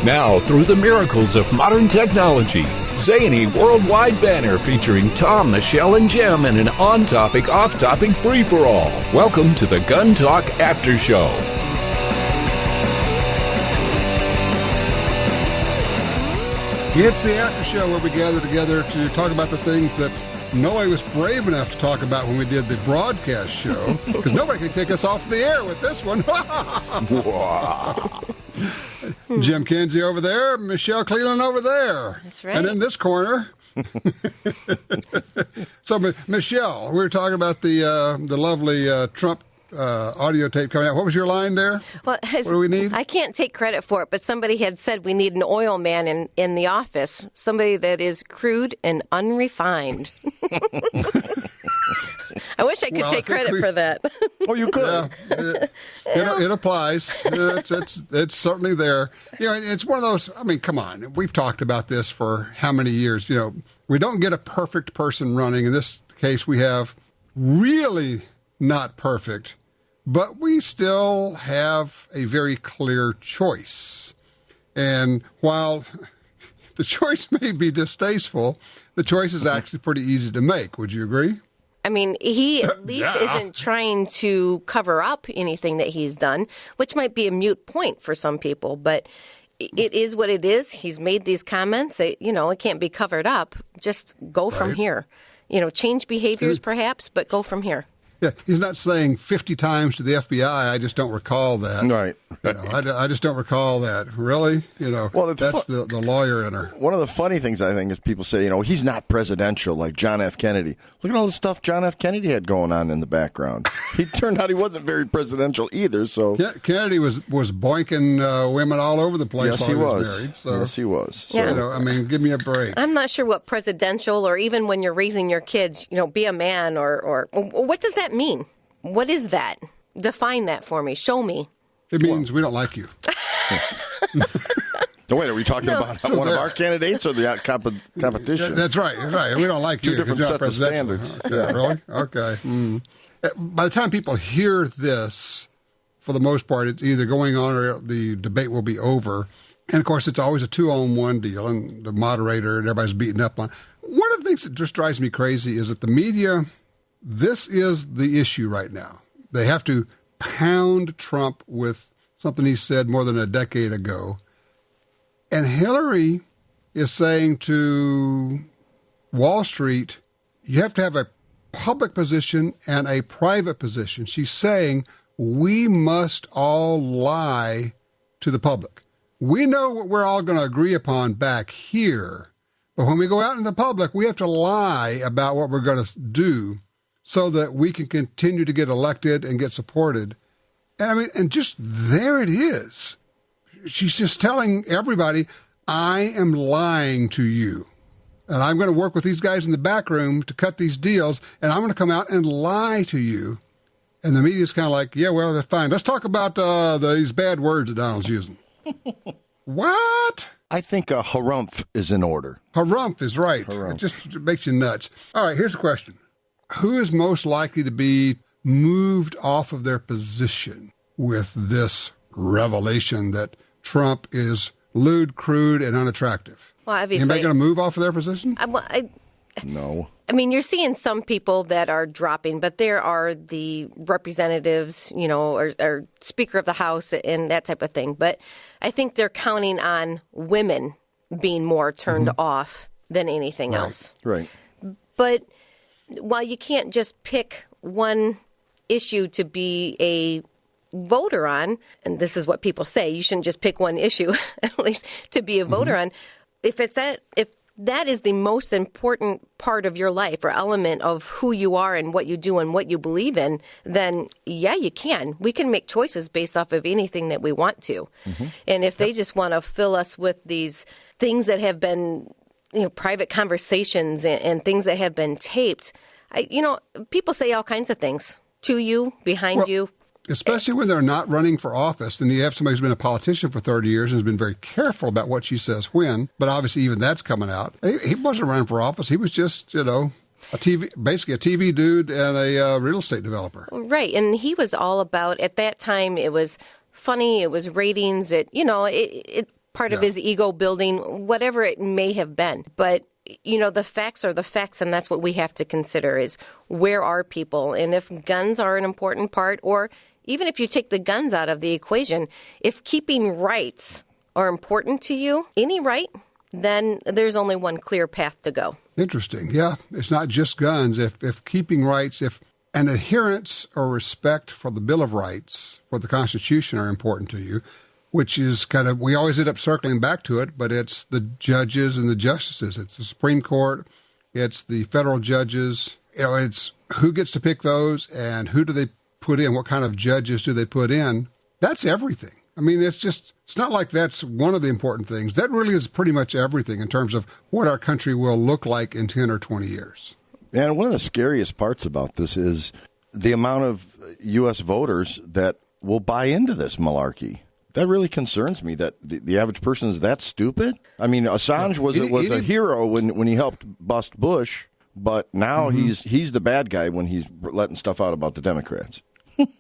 Now, through the miracles of modern technology, zany worldwide banner featuring Tom, Michelle, and Jim in an on-topic, off-topic free-for-all. Welcome to the Gun Talk After Show. It's the after show where we gather together to talk about the things that nobody was brave enough to talk about when we did the broadcast show, because nobody could kick us off the air with this one. Jim Kinsey over there, Michelle Cleland over there. That's right. And in this corner. So, Michelle, we were talking about the lovely Trump audio tape coming out. What was your line there? Well, what do we need? I can't take credit for it, but somebody had said we need an oil man in the office, somebody that is crude and unrefined. I wish I could take credit for that. Oh, you could. Yeah, it applies. It's certainly there. You know, it's one of those, I mean, come on. We've talked about this for how many years? You know, we don't get a perfect person running. In this case, we have really not perfect, but we still have a very clear choice. And while the choice may be distasteful, the choice is actually pretty easy to make. Would you agree? I mean, he at least isn't trying to cover up anything that he's done, which might be a moot point for some people, but it is what it is. He's made these comments. It can't be covered up. Just go from here. Change behaviors perhaps, but go from here. Yeah, he's not saying 50 times to the FBI, I just don't recall that. Right. I just don't recall that. Really? Well, that's the lawyer in her. One of the funny things, I think, is people say, he's not presidential like John F. Kennedy. Look at all the stuff John F. Kennedy had going on in the background. He turned out he wasn't very presidential either. So Kennedy was boinking women all over the place while he was married. So, yes, he was. So, yeah. Give me a break. I'm not sure what presidential, or even when you're raising your kids, be a man, or what does that mean? What is that? Define that for me. Show me. It means we don't like you. Wait, are we talking about one of our candidates or the competition? That's right. We don't like you. Two different sets of standards. Yeah, really? Okay. By the time people hear this, for the most part, it's either going on or the debate will be over. And, of course, it's always a 2-on-1 deal, and the moderator and everybody's beating up on. One of the things that just drives me crazy is that the media, this is the issue right now. They have to pound Trump with something he said more than a decade ago. And Hillary is saying to Wall Street, you have to have a public position and a private position. She's saying we must all lie to the public. We know what we're all going to agree upon back here, but when we go out in the public, we have to lie about what we're going to do so that we can continue to get elected and get supported. And just there it is. She's just telling everybody, I am lying to you. And I'm going to work with these guys in the back room to cut these deals, and I'm going to come out and lie to you. And the media's kind of like, yeah, well, that's fine. Let's talk about these bad words that Donald's using. What? I think a harumph is in order. Harumph is right. Harumph. It just makes you nuts. All right, here's the question. Who is most likely to be moved off of their position with this revelation that Trump is lewd, crude, and unattractive? Well, obviously, anybody going to move off of their position? No. I mean, you're seeing some people that are dropping, but there are the representatives, or Speaker of the House and that type of thing. But I think they're counting on women being more turned off than anything else. Right. But while you can't just pick one issue to be a voter on, and this is what people say, you shouldn't just pick one issue, at least, to be a voter on. If that is the most important part of your life or element of who you are and what you do and what you believe in, then yeah, you can. We can make choices based off of anything that we want to. And if they just want to fill us with these things that have been, private conversations and things that have been taped, people say all kinds of things to you, behind you. Especially when they're not running for office, and you have somebody who's been a politician for 30 years and has been very careful about what she says when, but obviously even that's coming out. He wasn't running for office. He was just, basically a TV dude and a real estate developer. Right, and he was all about, at that time, it was funny, it was ratings, part of his ego building, whatever it may have been. But, the facts are the facts, and that's what we have to consider is where are people? And if guns are an important part, or even if you take the guns out of the equation, if keeping rights are important to you, any right, then there's only one clear path to go. Interesting. Yeah, it's not just guns. If keeping rights, if an adherence or respect for the Bill of Rights, for the Constitution are important to you, which is kind of, we always end up circling back to it, but it's the judges and the justices. It's the Supreme Court. It's the federal judges. It's who gets to pick those and who do they put in, what kind of judges do they put in. That's everything. I mean, it's not like that's one of the important things. That really is pretty much everything in terms of what our country will look like in 10 or 20 years. And one of the scariest parts about this is the amount of U.S. voters that will buy into this malarkey. That really concerns me, that the average person is that stupid. I mean, Assange was a hero when he helped bust Bush, but now he's the bad guy when he's letting stuff out about the Democrats.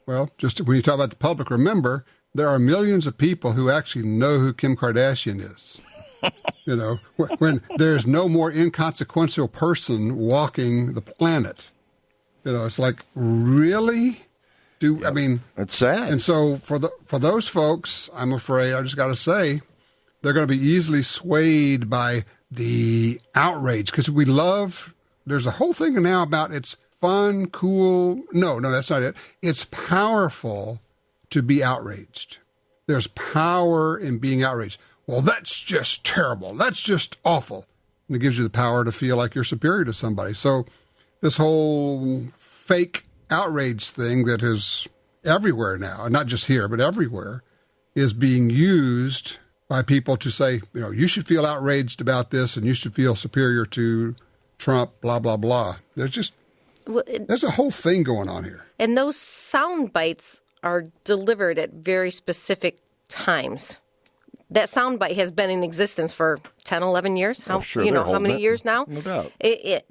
Well, just when you talk about the public, remember, there are millions of people who actually know who Kim Kardashian is. When there's no more inconsequential person walking the planet. It's like, really? I mean, it's sad. And so for those folks, I'm afraid, I just got to say, they're going to be easily swayed by the outrage because there's a whole thing now about it's fun, cool. No, that's not it. It's powerful to be outraged. There's power in being outraged. Well, that's just terrible. That's just awful. And it gives you the power to feel like you're superior to somebody. So this whole fake outrage thing that is everywhere now, and not just here, but everywhere, is being used by people to say, you should feel outraged about this and you should feel superior to Trump, blah, blah, blah. There's a whole thing going on here. And those sound bites are delivered at very specific times. That soundbite has been in existence for 10, 11 years. How many years now? No doubt.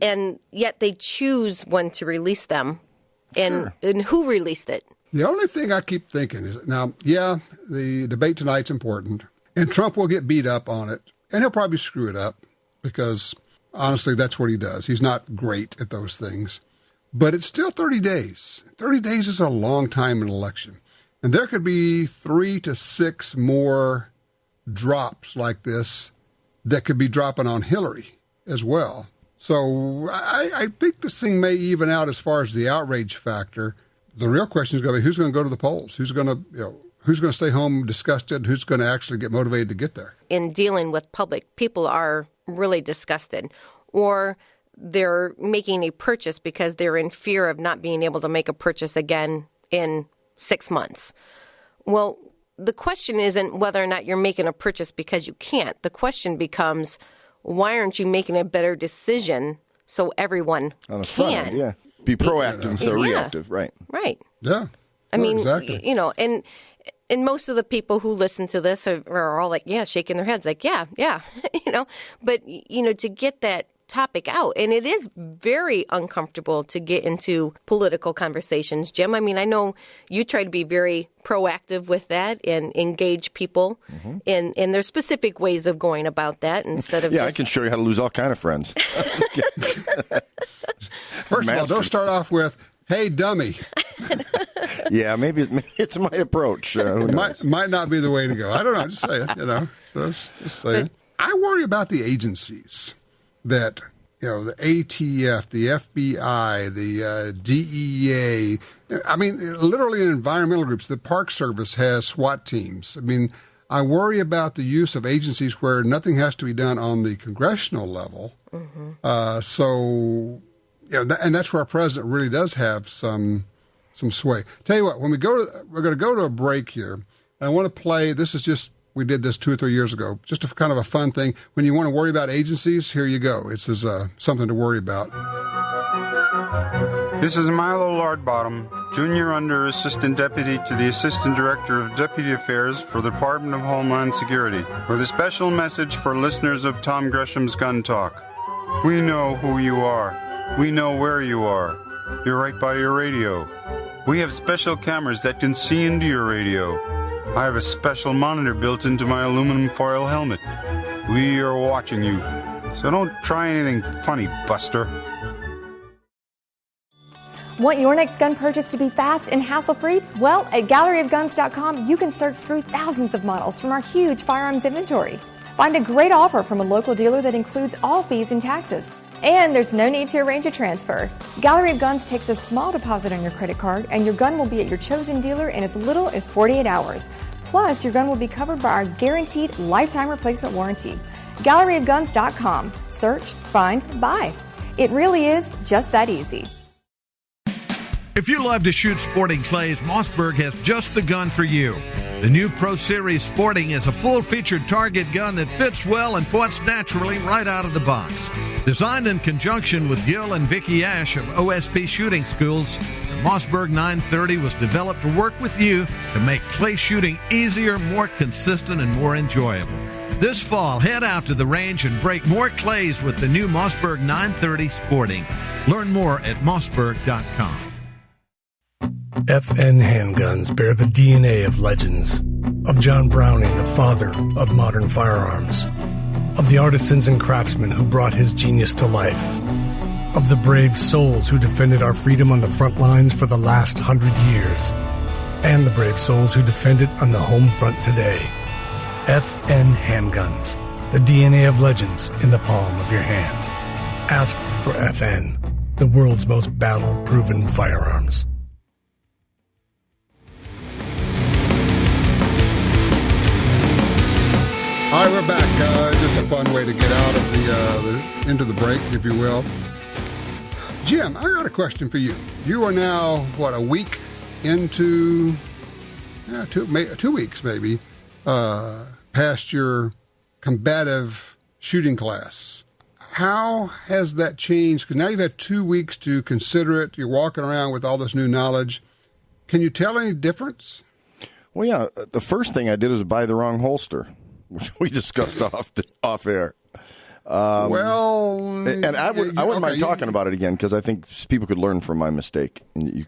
And yet they choose when to release them and who released it. The only thing I keep thinking is, now, the debate tonight's important, and Trump will get beat up on it, and he'll probably screw it up because, honestly, that's what he does. He's not great at those things. But it's still 30 days. 30 days is a long time in an election. And there could be 3 to 6 more drops like this that could be dropping on Hillary as well. So I think this thing may even out as far as the outrage factor. The real question is going to be who's going to go to the polls? Who's going to stay home disgusted? Who's going to actually get motivated to get there? In dealing with public, people are really disgusted, or they're making a purchase because they're in fear of not being able to make a purchase again in 6 months. Well, the question isn't whether or not you're making a purchase because you can't. The question becomes, why aren't you making a better decision so everyone on the can? Front end, be proactive instead of reactive, right? Right. Yeah. I mean, exactly. And most of the people who listen to this are all like, shaking their heads like, yeah, But, to get that topic out, and it is very uncomfortable to get into political conversations, Jim. I mean, I know you try to be very proactive with that and engage people, and there's specific ways of going about that instead of I can show you how to lose all kind of friends. First of all, don't start off with, hey, dummy. Yeah, maybe it's my approach. Who knows? Might not be the way to go. I don't know. Just saying, So just saying. I worry about the agencies that, the ATF, the FBI, the DEA. I mean, literally in environmental groups, the Park Service has SWAT teams. I mean, I worry about the use of agencies where nothing has to be done on the congressional level. And that's where our president really does have some sway. Tell you what, when we're going to go to a break here. And I want to play. We did this 2 or 3 years ago. Just kind of a fun thing. When you want to worry about agencies, here you go. It's something to worry about. This is Milo Lardbottom, Junior Under Assistant Deputy to the Assistant Director of Deputy Affairs for the Department of Homeland Security, with a special message for listeners of Tom Gresham's Gun Talk. We know who you are. We know where you are. You're right by your radio. We have special cameras that can see into your radio. I have a special monitor built into my aluminum foil helmet. We are watching you, so don't try anything funny, Buster. Want your next gun purchase to be fast and hassle-free? Well, at galleryofguns.com, you can search through thousands of models from our huge firearms inventory. Find a great offer from a local dealer that includes all fees and taxes. And there's no need to arrange a transfer. Gallery of Guns takes a small deposit on your credit card, and your gun will be at your chosen dealer in as little as 48 hours. Plus, your gun will be covered by our guaranteed lifetime replacement warranty. GalleryofGuns.com. Search, find, buy. It really is just that easy. If you love to shoot sporting clays, Mossberg has just the gun for you. The new Pro Series Sporting is a full-featured target gun that fits well and points naturally right out of the box. Designed in conjunction with Gil and Vicky Ash of OSP Shooting Schools, the Mossberg 930 was developed to work with you to make clay shooting easier, more consistent, and more enjoyable. This fall, head out to the range and break more clays with the new Mossberg 930 Sporting. Learn more at mossberg.com. FN handguns bear the DNA of legends, of John Browning, the father of modern firearms, of the artisans and craftsmen who brought his genius to life, of the brave souls who defended our freedom on the front lines for the last 100 years, and the brave souls who defend it on the home front today. FN handguns, the DNA of legends in the palm of your hand. Ask for FN, the world's most battle-proven firearms. All right, we're back. Just a fun way to get out of the into the break, if you will. Jim, I got a question for you. You are now, a week into, 2 weeks maybe, past your combative shooting class. How has that changed? Because now you've had 2 weeks to consider it. You're walking around with all this new knowledge. Can you tell any difference? Well, yeah. The first thing I did was buy the wrong holster, which we discussed off air. And I wouldn't mind talking about it again because I think people could learn from my mistake. And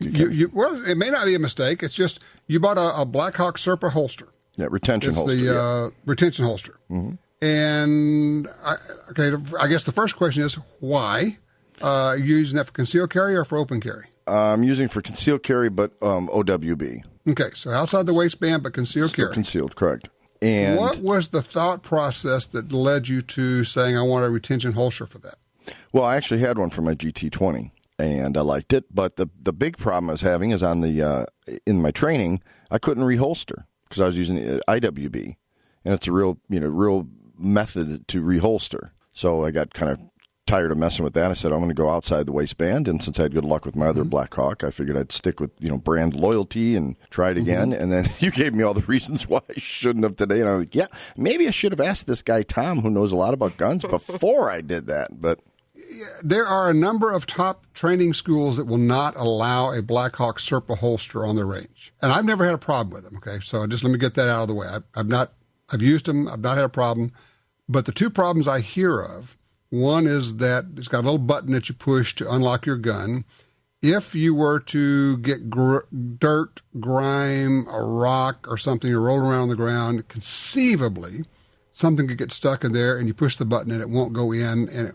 well, it may not be a mistake. It's just you bought a Blackhawk Serpa holster. Yeah, retention holster. The retention holster. Mm-hmm. And I guess the first question is why? Are you using that for concealed carry or for open carry? I'm using for concealed carry, but OWB. Okay, so outside the waistband, but concealed carry. Concealed, correct. And what was the thought process that led you to saying, I want a retention holster for that? Well, I actually had one for my GT20, and I liked it. But the big problem I was having is on the in my training, I couldn't reholster because I was using IWB, and it's a real method to reholster. So I got kind of tired of messing with that. I said, I'm going to go outside the waistband. And since I had good luck with my other Blackhawk, I figured I'd stick with, brand loyalty and try it again. And then you gave me all the reasons why I shouldn't have today. And I was like, yeah, maybe I should have asked this guy, Tom, who knows a lot about guns before I did that. But there are a number of top training schools that will not allow a Blackhawk Serpa holster on their range. And I've never had a problem with them. Okay. So just let me get that out of the way. I've used them. I've not had a problem. But the two problems I hear of, one is that it's got a little button that you push to unlock your gun. If you were to get dirt, grime, a rock, or something, you're rolling around on the ground, conceivably, something could get stuck in there, and you push the button and it won't go in. And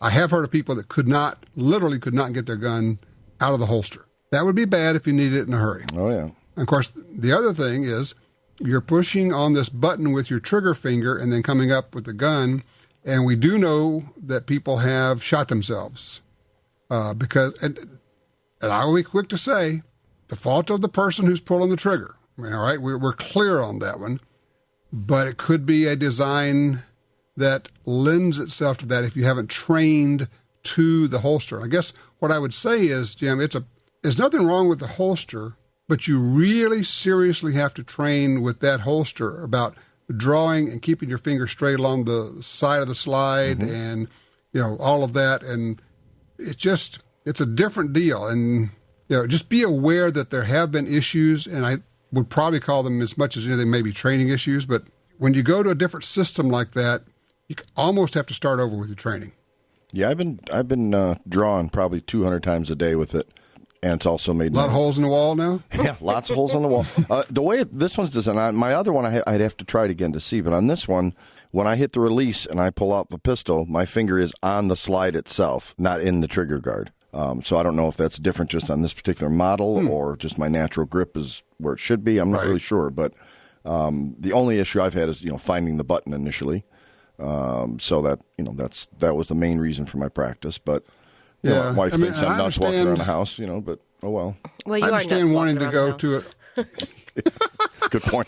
I have heard of people that literally could not get their gun out of the holster. That would be bad if you needed it in a hurry. Oh yeah. And of course, the other thing is you're pushing on this button with your trigger finger and then coming up with the gun. And we do know that people have shot themselves because, and I will be quick to say, the fault of the person who's pulling the trigger. All right, we're clear on that one, but it could be a design that lends itself to that if you haven't trained to the holster. I guess what I would say is, Jim, there's nothing wrong with the holster, but you really seriously have to train with that holster about drawing and keeping your finger straight along the side of the slide and, all of that. And it's a different deal. And, just be aware that there have been issues, and I would probably call them as much as anything, maybe training issues. But when you go to a different system like that, you almost have to start over with your training. Yeah, I've been drawing probably 200 times a day with it. And it's also made A lot of holes in the wall now? Yeah, lots of holes on the wall. The way this one's designed, my other one, I'd have to try it again to see. But on this one, when I hit the release and I pull out the pistol, my finger is on the slide itself, not in the trigger guard. So I don't know if that's different just on this particular model or just my natural grip is where it should be. I'm not really sure. But the only issue I've had is, finding the button initially. So that, that was the main reason for my practice. But my wife thinks I'm nuts walking around the house, but oh well. Well, you I are understand nuts wanting to walking go around to it. Good point.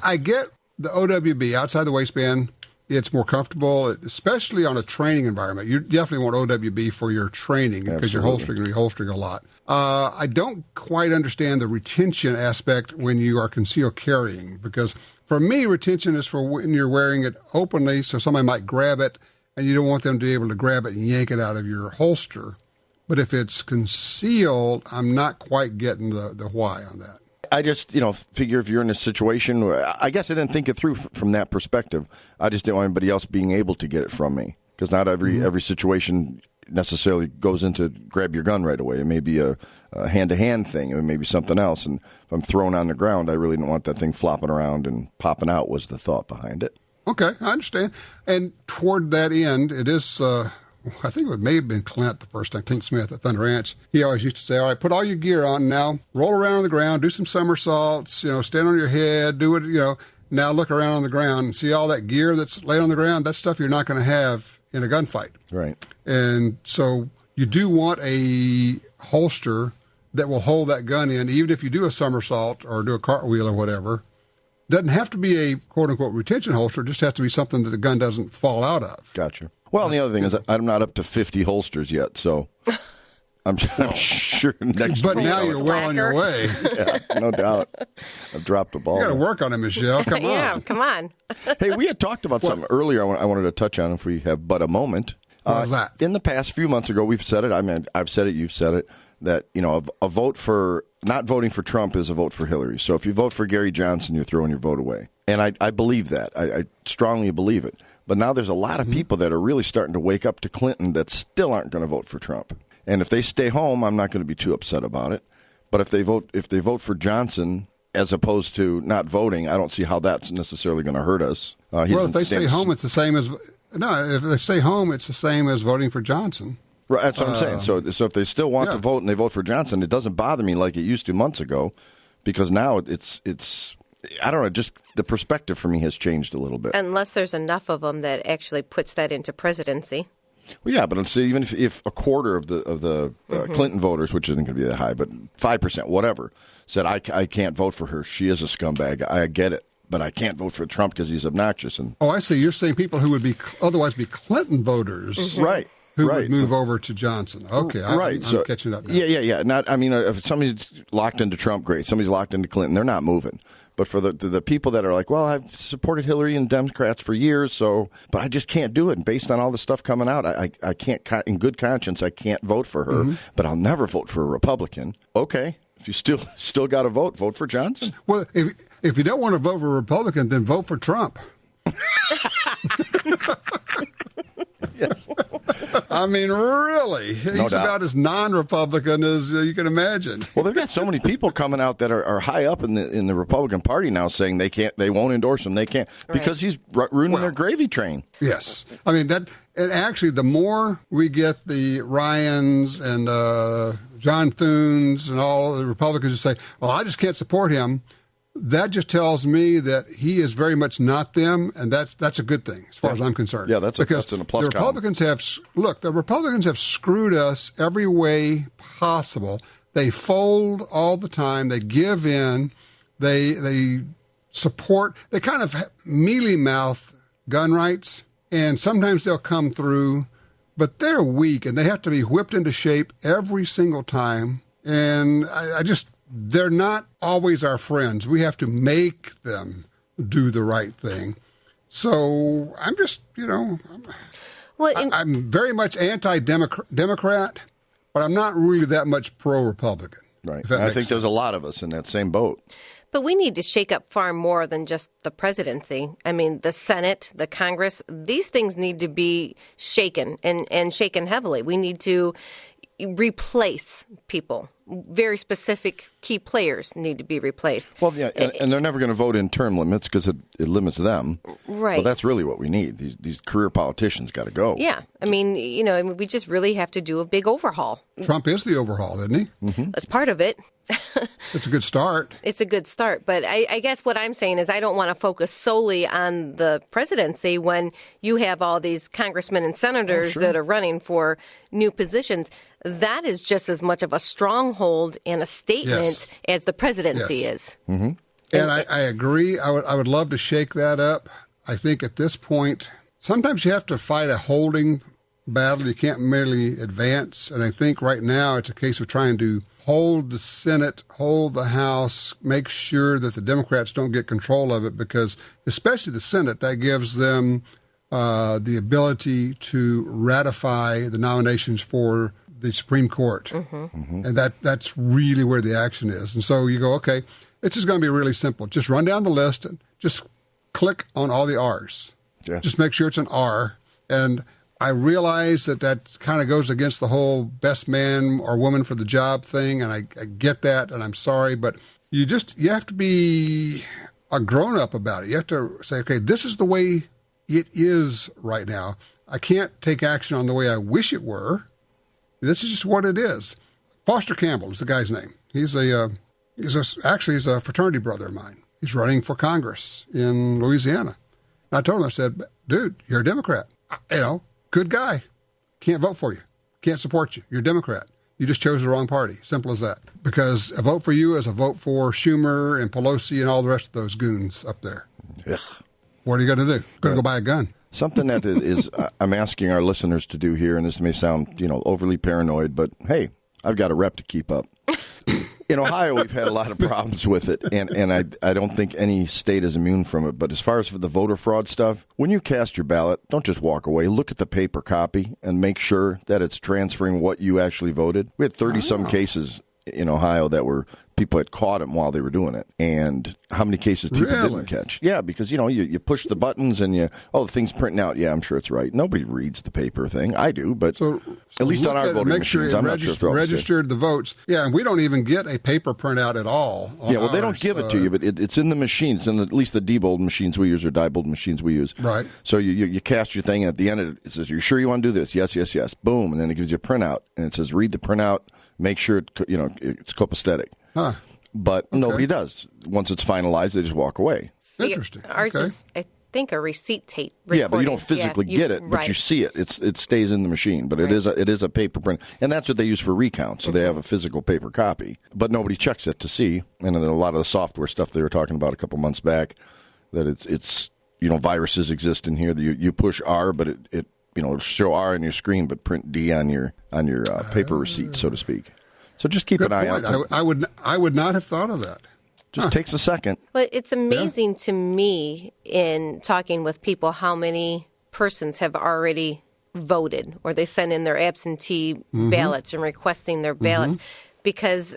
I get the OWB outside the waistband. It's more comfortable, especially on a training environment. You definitely want OWB for your training because you're going to be holstering a lot. I don't quite understand the retention aspect when you are concealed carrying, because for me, retention is for when you're wearing it openly, so somebody might grab it, and you don't want them to be able to grab it and yank it out of your holster. But if it's concealed, I'm not quite getting the why on that. I just, figure if you're in a situation, I guess I didn't think it through from that perspective. I just didn't want anybody else being able to get it from me, because not every situation necessarily goes into grab your gun right away. It may be a hand-to-hand thing. It may be something else. And if I'm thrown on the ground, I really don't want that thing flopping around and popping out was the thought behind it. Okay, I understand. And toward that end, it is, I think it may have been Clint the first time, Clint Smith at Thunder Ranch. He always used to say, all right, put all your gear on now, roll around on the ground, do some somersaults, stand on your head, do it, now look around on the ground and see all that gear that's laid on the ground. That's stuff you're not going to have in a gunfight. Right. And so you do want a holster that will hold that gun in, even if you do a somersault or do a cartwheel or whatever. Doesn't have to be a quote-unquote retention holster. It just has to be something that the gun doesn't fall out of. Gotcha. Well, and the other thing is I'm not up to 50 holsters yet, so I'm sure next But week. now you're well on your way. Yeah, no doubt. I've dropped the ball. You got to work on it, Michelle. Come on. Yeah, come on. Hey, we had talked about something earlier I wanted to touch on if we have but a moment. What was that? In the past few months ago, we've said it. I mean, I've said it, you've said it, that, a vote for not voting for Trump is a vote for Hillary. So if you vote for Gary Johnson, you're throwing your vote away. And I believe that. I strongly believe it. But now there's a lot of people that are really starting to wake up to Clinton that still aren't going to vote for Trump. And if they stay home, I'm not going to be too upset about it. But if they vote for Johnson as opposed to not voting, I don't see how that's necessarily going to hurt us. Well, if they stay home, it's the same as if they stay home, it's the same as voting for Johnson. Right, that's what I'm saying. So if they still want to vote and they vote for Johnson, it doesn't bother me like it used to months ago, because now it's I don't know, just the perspective for me has changed a little bit. Unless there's enough of them that actually puts that into presidency. Well, yeah, but even if a quarter of the Clinton voters, which isn't going to be that high, but 5%, whatever, said I can't vote for her, she is a scumbag. I get it, but I can't vote for Trump because he's obnoxious. And I see. You're saying people who would otherwise be Clinton voters, right? Who would move over to Johnson? Okay, I'm catching up now. Yeah. If somebody's locked into Trump, great. Somebody's locked into Clinton, they're not moving. But for the people that are like, well, I've supported Hillary and Democrats for years, but I just can't do it. And based on all the stuff coming out, I can't, in good conscience, I can't vote for her. But I'll never vote for a Republican. Okay, if you still got to vote for Johnson. Well, if you don't want to vote for a Republican, then vote for Trump. Yes. I mean, really, he's about as non-Republican as you can imagine. Well, they've got so many people coming out that are high up in the Republican Party now saying they won't endorse him. They can't because he's ruining their gravy train. Yes, I mean that. And actually, the more we get the Ryans and John Thunes and all the Republicans who say, "Well, I just can't support him," that just tells me that he is very much not them, and that's a good thing as far as I'm concerned. Yeah, that's in a plus the Republicans column. The Republicans have screwed us every way possible. They fold all the time. They give in. They support. They kind of mealy-mouth gun rights, and sometimes they'll come through, but they're weak, and they have to be whipped into shape every single time. And they're not always our friends. We have to make them do the right thing. So I'm just, I'm very much anti-Democrat, but I'm not really that much pro-Republican. Right. I think there's a lot of us in that same boat. But we need to shake up far more than just the presidency. I mean, the Senate, the Congress, these things need to be shaken and shaken heavily. We need to replace people. Very specific key players need to be replaced. Well, yeah, and they're never going to vote in term limits because it limits them. Right. Well, that's really what we need. These career politicians got to go. Yeah. I mean, we just really have to do a big overhaul. Trump is the overhaul, isn't he? Mm-hmm. That's part of it. It's a good start. It's a good start. But I guess what I'm saying is I don't want to focus solely on the presidency when you have all these congressmen and senators that are running for new positions. That is just as much of a stronghold and a statement as the presidency is. Mm-hmm. And I agree. I would love to shake that up. I think at this point, sometimes you have to fight a holding battle. You can't merely advance. And I think right now it's a case of trying to hold the Senate, hold the House, make sure that the Democrats don't get control of it, because especially the Senate, that gives them the ability to ratify the nominations for the Supreme Court. Mm-hmm. And that's really where the action is. And so you go, okay, it's just going to be really simple. Just run down the list and just click on all the R's. Yeah. Just make sure it's an R. And I realize that kind of goes against the whole best man or woman for the job thing, and I get that, and I'm sorry, but you have to be a grown-up about it. You have to say, okay, this is the way it is right now. I can't take action on the way I wish it were. This is just what it is. Foster Campbell is the guy's name. He's a fraternity brother of mine. He's running for Congress in Louisiana. And I told him, I said, dude, you're a Democrat. Good guy. Can't vote for you. Can't support you. You're a Democrat. You just chose the wrong party. Simple as that. Because a vote for you is a vote for Schumer and Pelosi and all the rest of those goons up there. Ugh. What are you going to do? Going to go buy a gun. Something that is I'm asking our listeners to do here, and this may sound overly paranoid, but hey, I've got a rep to keep up. In Ohio, we've had a lot of problems with it, and I don't think any state is immune from it. But as far as for the voter fraud stuff, when you cast your ballot, don't just walk away. Look at the paper copy and make sure that it's transferring what you actually voted. We had 30-some cases in Ohio that were people had caught them while they were doing it. And how many cases people didn't catch? Yeah, because, you push the buttons and the thing's printing out. Yeah, I'm sure it's right. Nobody reads the paper thing. I do, but at least on our voting machines, I'm not sure if they're all registered the votes. Yeah, and we don't even get a paper printout at all. Yeah, well, they don't give it to you, but it's in the machines, and at least the Diebold machines we use or Diebold machines we use. Right. So you cast your thing, and at the end of it says, "Are you sure you want to do this?" Yes, yes, yes. Boom, and then it gives you a printout, and it says, "Read the printout. Make sure it's copacetic." Huh. But nobody does. Once it's finalized, they just walk away. See, interesting. Ours is, I think, a receipt tape recording. Yeah, but you don't physically get it, but you see it. It stays in the machine, but it is a paper print, and that's what they use for recount. So they have a physical paper copy, but nobody checks it to see. And then a lot of the software stuff they were talking about a couple months back, that it's viruses exist in here. That you push R, but it'll show R on your screen, but print D on your paper receipt, so to speak. So just keep an eye out. I would not have thought of that. Just takes a second. But it's amazing to me in talking with people how many persons have already voted, or they send in their absentee ballots and requesting their ballots, because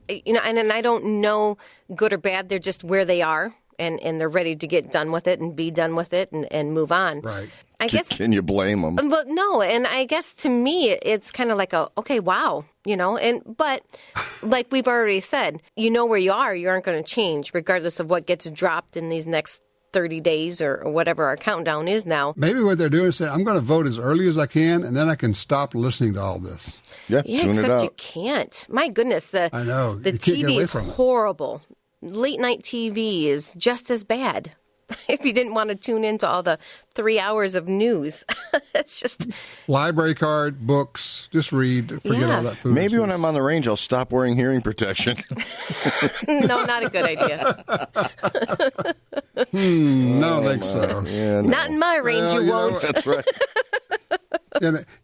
and I don't know good or bad. They're just where they are. And they're ready to get done with it and be done with it and move on. Right. I guess. Can you blame them? But no, and I guess to me it's kind of like okay, wow, but like we've already said, where you aren't going to change regardless of what gets dropped in these next 30 days or whatever our countdown is now. Maybe what they're doing is saying, I'm going to vote as early as I can, and then I can stop listening to all this. Yeah, tune it except out. You can't. My goodness, I know. The TV is horrible. Late night TV is just as bad. If you didn't want to tune into all the 3 hours of news, it's just library card, books, just read, forget all that food. Maybe when I'm on the range, I'll stop wearing hearing protection. No, not a good idea. I don't think so. Yeah, no. Not in my range, you won't. That's right.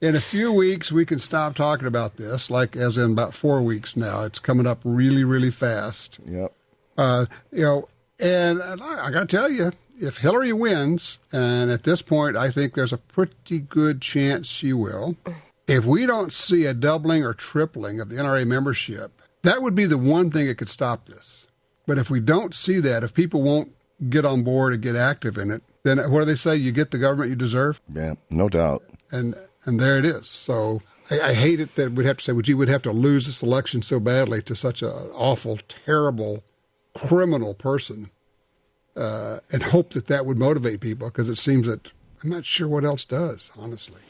In a few weeks, we can stop talking about this, like as in about 4 weeks now. It's coming up really, really fast. Yep. And I got to tell you, if Hillary wins, and at this point I think there's a pretty good chance she will, if we don't see a doubling or tripling of the NRA membership, that would be the one thing that could stop this. But if we don't see that, if people won't get on board and get active in it, then what do they say? You get the government you deserve? Yeah, no doubt. And there it is. So I hate it that we'd have to say, well, gee, we'd have to lose this election so badly to such an awful, terrible, criminal person, and hope that would motivate people, because it seems that I'm not sure what else does, honestly.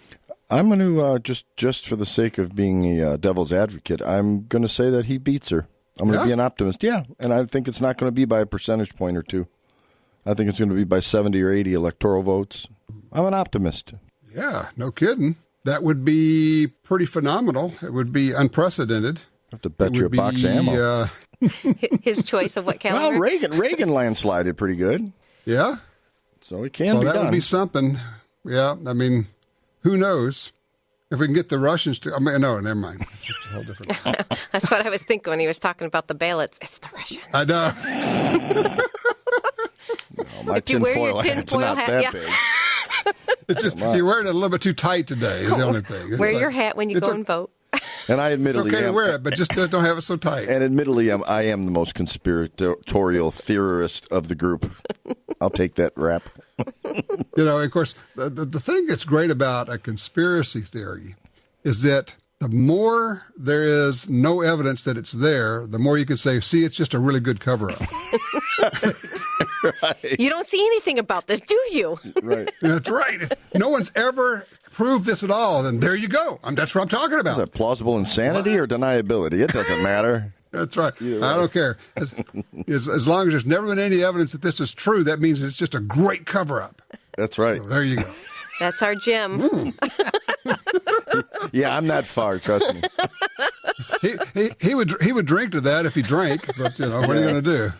I'm going to, just for the sake of being a devil's advocate, I'm going to say that he beats her. I'm going to be an optimist. Yeah, and I think it's not going to be by a percentage point or two. I think it's going to be by 70 or 80 electoral votes. I'm an optimist. Yeah, no kidding. That would be pretty phenomenal. It would be unprecedented. I have to bet you a box of ammo. His choice of what caliber? Well, Reagan landslided pretty good. Yeah? So it can be done. That would be something. Yeah, I mean, who knows? If we can get the Russians to... no, never mind. It's a whole different... That's what I was thinking when he was talking about the ballots. It's the Russians. I know. My tinfoil hat's not that big. It's just you're wearing it a little bit too tight today is the only thing. Wear your hat when you go and vote. And I admittedly it's okay to wear it, but just don't have it so tight. And admittedly, I am the most conspiratorial theorist of the group. I'll take that rap. Of course, the thing that's great about a conspiracy theory is that the more there is no evidence that it's there, the more you can say, see, it's just a really good cover-up. Right. You don't see anything about this, do you? Right. That's right. If no one's ever proved this at all, then there you go. That's what I'm talking about. Is that plausible insanity or deniability? It doesn't matter. That's right. I don't care. As long as there's never been any evidence that this is true, that means it's just a great cover-up. That's right. So there you go. That's our Jim. Yeah, I'm not far, trust me. He would drink to that if he drank, but what are you going to do?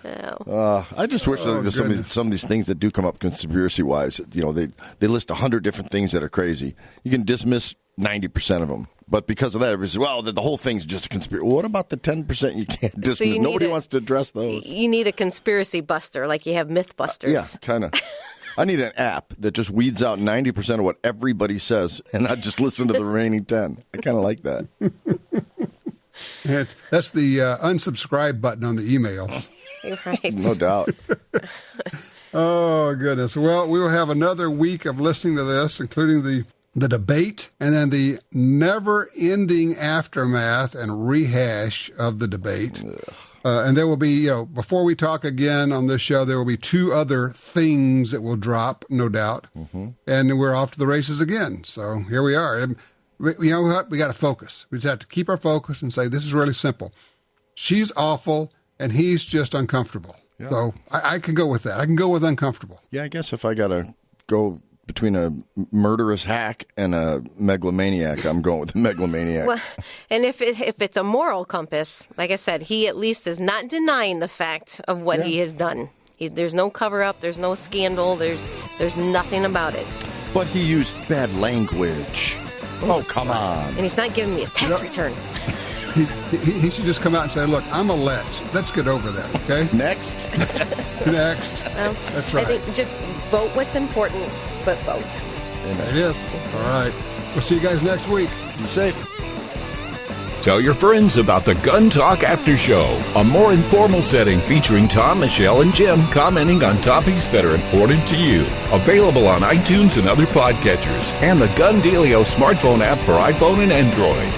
I just wish there was some of these things that do come up conspiracy-wise. They list 100 different things that are crazy. You can dismiss 90% of them. But because of that, everybody says, well, the whole thing's just a conspiracy. Well, what about the 10% you can't dismiss? So nobody wants to address those. You need a conspiracy buster, like you have Mythbusters. Yeah, kind of. I need an app that just weeds out 90% of what everybody says and not just listen to the remaining 10. I kind of like that. That's the unsubscribe button on the emails. Right. No doubt. Oh, goodness. Well, we will have another week of listening to this, including the debate and then the never-ending aftermath and rehash of the debate. And there will be, before we talk again on this show, there will be 2 other things that will drop, no doubt. Mm-hmm. And we're off to the races again. So here we are. And you know what? We got to focus. We just have to keep our focus and say, this is really simple. She's awful, and he's just uncomfortable. Yeah. So I can go with that. I can go with uncomfortable. Yeah, I guess if I got to go between a murderous hack and a megalomaniac, I'm going with the megalomaniac. Well, and if it's a moral compass, like I said, he at least is not denying the fact of what he has done. There's no cover-up, there's no scandal, there's nothing about it. But he used bad language. Oh, come on. And he's not giving me his tax return. He should just come out and say, look, I'm a let's get over that, okay? Next. Next. Well, that's right. I think just vote what's important, but vote. Amen. It is. All right. We'll see you guys next week. Be safe. Tell your friends about the Gun Talk After Show, a more informal setting featuring Tom, Michelle, and Jim commenting on topics that are important to you. Available on iTunes and other podcatchers, and the Gun Dealio smartphone app for iPhone and Android.